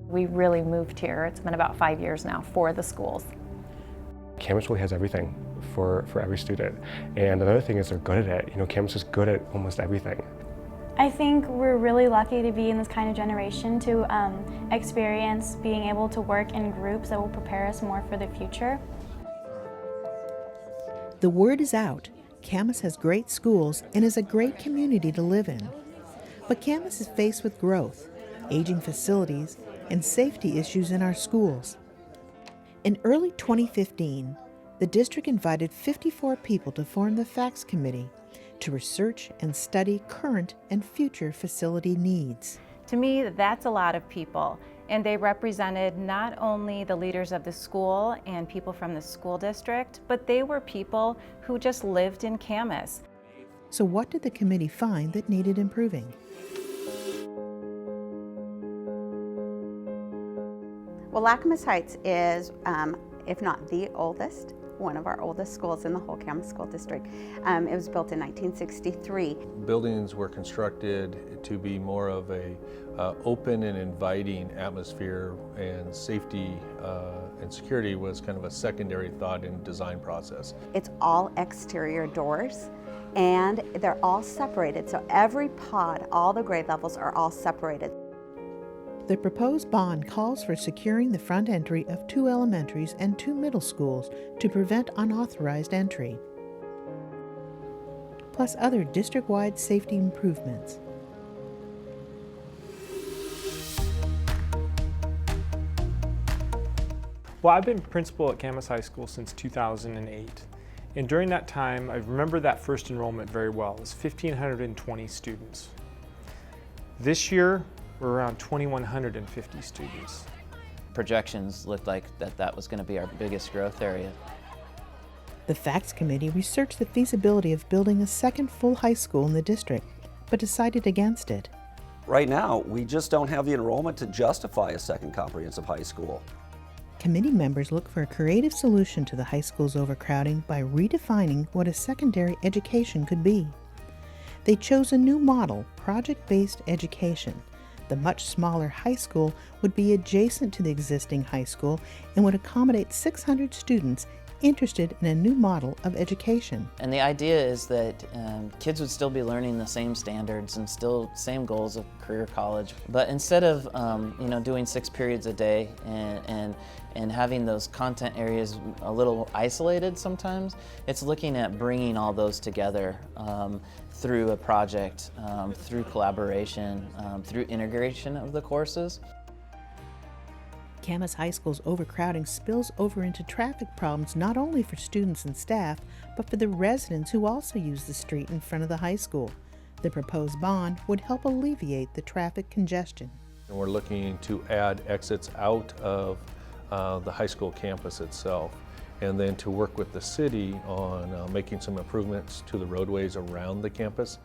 We really moved here. It's been about 5 years now for the schools. Camas really has everything for every student. And another thing is they're good at it. You know, Camas is good at almost everything. I think we're really lucky to be in this kind of generation to experience being able to work in groups that will prepare us more for the future. The word is out. Camas has great schools and is a great community to live in. But Camas is faced with growth, aging facilities, and safety issues in our schools. In early 2015, the district invited 54 people to form the Facts Committee to research and study current and future facility needs. To me, that's a lot of people, and they represented not only the leaders of the school and people from the school district, but they were people who just lived in Camas. So what did the committee find that needed improving? Well, Camas Heights is, if not the oldest, one of our oldest schools in the whole Camas School District. It was built in 1963. Buildings were constructed to be more of a open and inviting atmosphere, and safety and security was kind of a secondary thought in design process. It's all exterior doors, and they're all separated. So every pod, all the grade levels are all separated. The proposed bond calls for securing the front entry of 2 elementaries and 2 middle schools to prevent unauthorized entry, plus other district-wide safety improvements. Well, I've been principal at Camas High School since 2008. And during that time, I remember that first enrollment very well. It was 1,520 students. This year, we're around 2,150 students. Projections looked like that was going to be our biggest growth area. The Facts Committee researched the feasibility of building a second full high school in the district, but decided against it. Right now, we just don't have the enrollment to justify a second comprehensive high school. Committee members look for a creative solution to the high school's overcrowding by redefining what a secondary education could be. They chose a new model, project-based education. The much smaller high school would be adjacent to the existing high school and would accommodate 600 students interested in a new model of education. And the idea is that kids would still be learning the same standards and still same goals of career college, but instead of doing 6 periods a day and having those content areas a little isolated sometimes, it's looking at bringing all those together through a project, through collaboration, through integration of the courses. Camas High School's overcrowding spills over into traffic problems not only for students and staff, but for the residents who also use the street in front of the high school. The proposed bond would help alleviate the traffic congestion. And we're looking to add exits out of the high school campus itself, and then to work with the city on making some improvements to the roadways around the campus.